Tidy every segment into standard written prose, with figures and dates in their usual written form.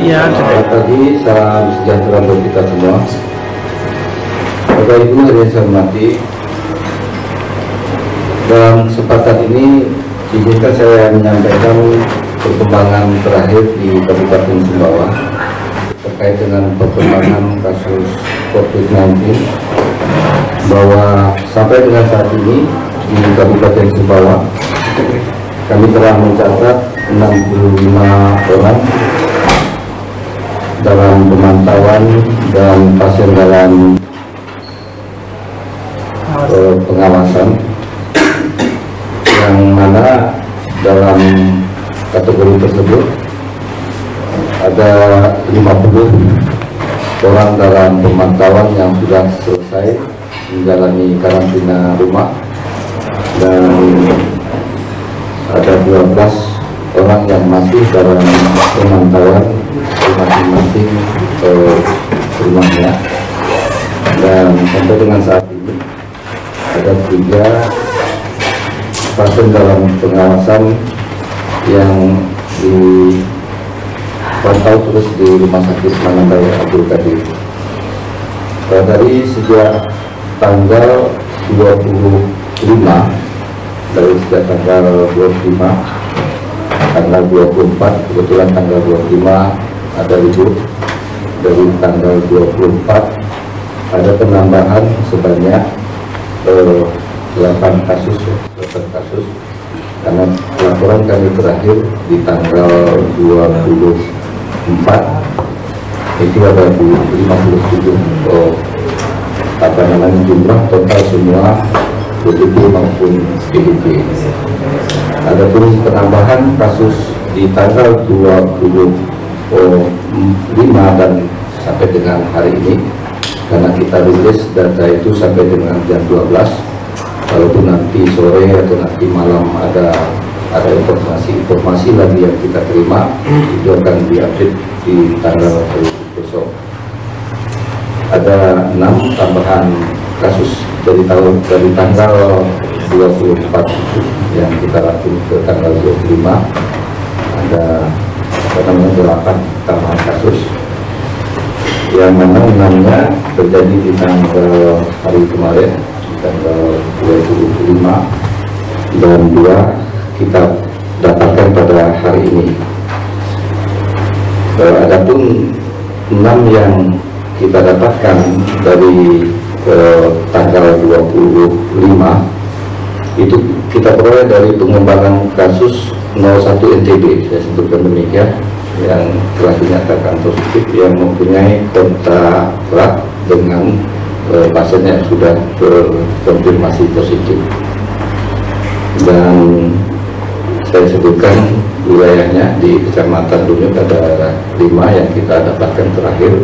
Iya, selamat pagi, salam sejahtera untuk kita semua. Bapak Ibu yang saya hormati, dalam kesempatan ini izinkan saya menyampaikan perkembangan terakhir di Kabupaten Sumbawa terkait dengan perkembangan kasus COVID-19, bahwa sampai dengan saat ini di Kabupaten Sumbawa kami telah mencatat 65 orang dalam pemantauan dan pasien dalam pengawasan, yang mana dalam kategori tersebut ada 50 orang dalam pemantauan yang sudah selesai menjalani karantina rumah, dan ada 12 orang yang masih dalam pemantauan di masing-masing rumahnya, dan sampai dengan saat ini ada 3 pasien dalam pengawasan yang dipantau terus di Rumah Sakit Manandaya Abdul Qadir. Dari sejak tanggal 25, dari sejak tanggal 25, tanggal 24, kebetulan tanggal 25 ada libur, dari tanggal 24 ada penambahan sebanyak 8 kasus, karena laporan kami terakhir di tanggal 24 itu ada 57 jumlah total semua PDP maupun PDP. Ada pun penambahan kasus di tanggal 25 dan sampai dengan hari ini, karena kita rilis data itu sampai dengan jam 12, walaupun nanti sore atau nanti malam ada informasi lagi yang kita terima, itu akan diupdate di tanggal besok. Ada 6 tambahan kasus dari tanggal 24 yang kita lakukan ke tanggal 25, ada 8 tambahan kasus, yang mana 6-nya terjadi di tanggal hari kemarin, di tanggal 25, dan 2 kita dapatkan pada hari ini. Adapun 6 yang kita dapatkan dari tanggal 25 itu kita peroleh dari pengembangan kasus 01 NTB, saya sebutkan demikian, yang telah dinyatakan positif, yang mempunyai kontak erat dengan pasien yang sudah terkonfirmasi positif. Dan saya sebutkan wilayahnya di Kecamatan Dunyuk ada 5 yang kita dapatkan terakhir,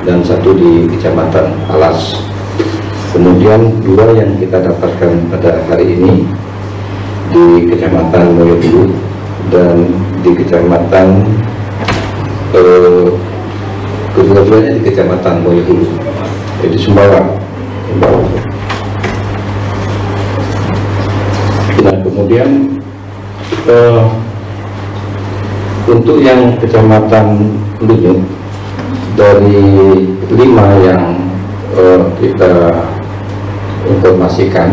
dan 1 di Kecamatan Alas. Kemudian 2 yang kita dapatkan pada hari ini di Kecamatan Moyobulu dan di Kecamatan kedua-duanya di Kecamatan Moyobulu, di Sumbawa. Dan kemudian untuk yang Kecamatan Dunyuk, dari 5 yang kita informasikan,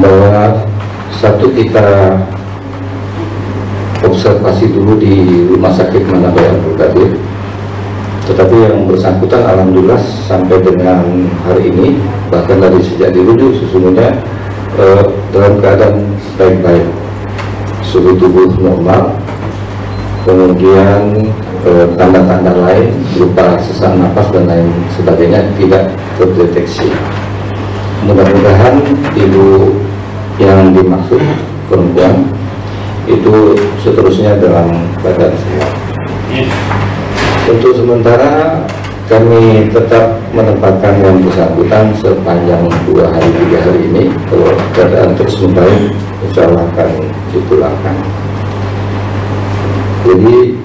bahwa 1 kita observasi dulu di Rumah Sakit Manandaya Abdul Qadir, tetapi yang bersangkutan alhamdulillah sampai dengan hari ini, bahkan dari sejak dirujuk sesungguhnya dalam keadaan baik-baik, suhu tubuh normal, kemudian tanda-tanda lain berupa sesak napas dan lain sebagainya tidak terdeteksi. Mudah-mudahan ibu yang dimaksud perempuan itu seterusnya dalam keadaan sehat. Untuk sementara kami tetap menempatkan yang bersangkutan sepanjang 2 hari 3 hari ini. Kalau keadaan terus membaik, insya Allah akan dipulangkan. Jadi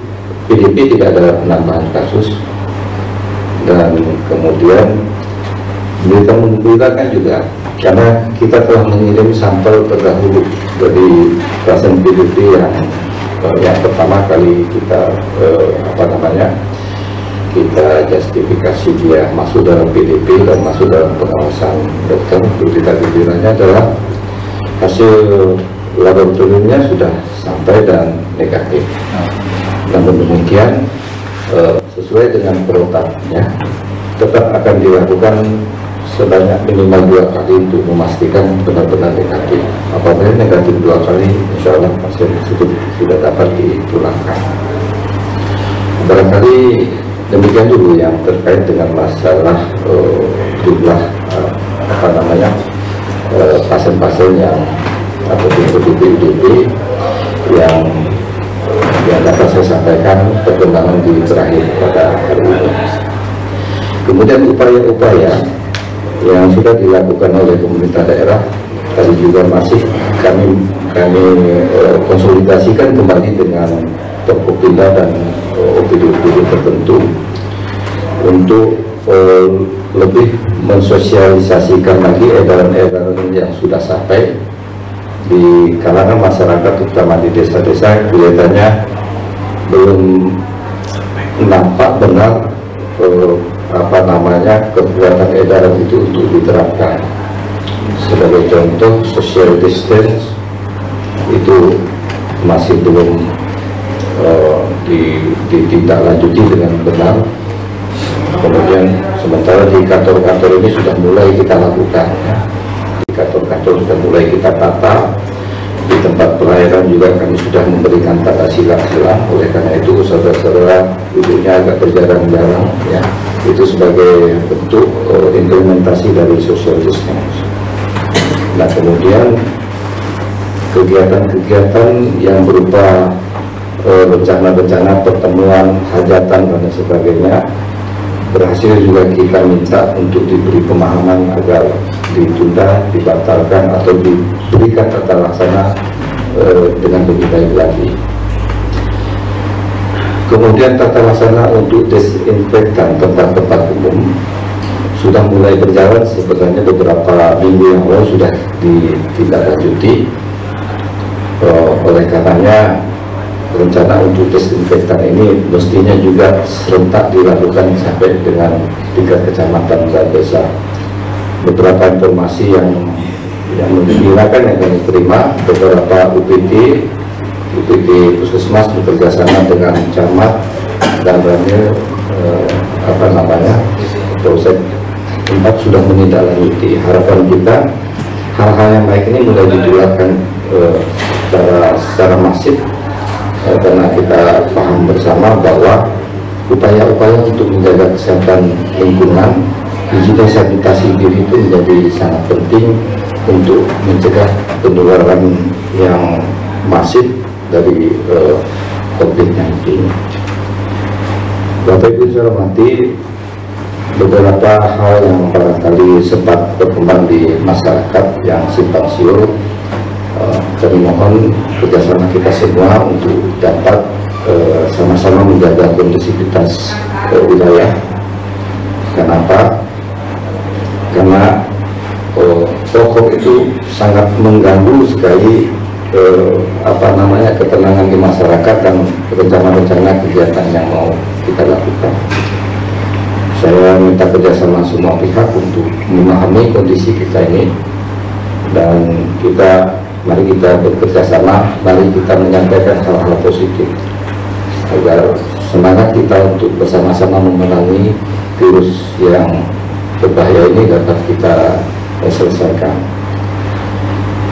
PDP tidak ada penambahan kasus, dan kemudian berita menggembirakan juga karena kita telah mengirim sampel terdahulu dari pasien PDP yang yang pertama kali kita kita justifikasi dia masuk dalam PDP dan masuk dalam pengawasan dokter. Berita gembiranya adalah hasil laboratoriumnya sudah sampai dan negatif. Namun demikian sesuai dengan protapnya tetap akan dilakukan sebanyak minimal 2 kali untuk memastikan benar-benar negatif. Apabila negatif 2 kali, insya Allah pasien sudah dapat dipulangkan. Barangkali demikian dulu yang terkait dengan masalah jumlah pasien-pasien yang ataupun UDP yang dapat saya sampaikan perkembangan di terakhir pada hari ini. Kemudian upaya-upaya yang sudah dilakukan oleh pemerintah daerah tadi juga masih kami konsolidasikan kembali dengan Forkopimda dan OPD-OPD tertentu untuk lebih mensosialisasikan lagi edaran-edaran yang sudah sampai di kalangan masyarakat, terutama di desa-desa. Kelihatannya belum nampak benar kekuatan edaran itu untuk diterapkan. Sebagai contoh, social distance itu masih belum ditindaklanjuti dengan benar. Kemudian sementara di kantor-kantor ini sudah mulai kita lakukan, ya. Di kantor-kantor sudah mulai kita tata, di tempat pelayanan juga kami sudah memberikan tata silang-silang. Oleh karena itu saudara-saudara duduknya agak berjarang-jarang, ya. Itu sebagai bentuk implementasi dari social distance. Nah, kemudian kegiatan-kegiatan yang berupa rencana-rencana pertemuan, hajatan dan sebagainya berhasil juga kita minta untuk diberi pemahaman agar ditunda, dibatalkan atau diberikan tata laksana dengan lebih baik lagi. Kemudian tata laksana untuk desinfektan tempat-tempat umum sudah mulai berjalan, sebenarnya beberapa minggu yang lalu sudah ditindaklanjuti. Oleh karenanya rencana untuk desinfektan ini mestinya juga serentak dilakukan sampai dengan 3 kecamatan dan desa. Beberapa informasi yang menggembirakan yang kami terima, beberapa UPT Puskesmas bekerjasama dengan camat dan Polsek tempat sudah menindaklanjuti. Harapan kita hal-hal yang baik ini mulai ditularkan secara masif. Karena kita paham bersama bahwa upaya-upaya untuk menjaga kesehatan lingkungan, higienis sanitasi diri itu menjadi sangat penting untuk mencegah penularan yang masif dari COVID-19. Bapak Ibu saya hormati, beberapa hal yang barangkali sempat berkembang di masyarakat yang simpang siur, kami mohon kerjasama kita semua untuk dapat sama-sama menjaga kondusivitas wilayah. Kenapa? Karena rokok itu sangat mengganggu sekali ketenangan di masyarakat dan rencana-rencana kegiatan yang mau kita lakukan. Saya minta kerjasama semua pihak untuk memahami kondisi kita ini, dan mari kita bekerja sama, mari kita menyampaikan hal-hal positif agar semangat kita untuk bersama-sama memerangi virus yang berbahaya ini dapat kita selesaikan.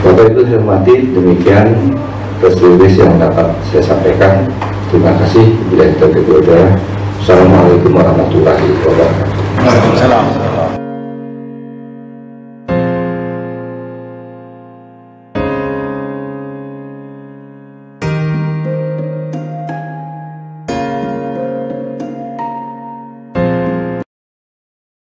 Bapak Ibu saya hormati, demikian press release yang dapat saya sampaikan. Terima kasih. Bila kita berdoa. Assalamualaikum warahmatullahi wabarakatuh. Waalaikumsalam.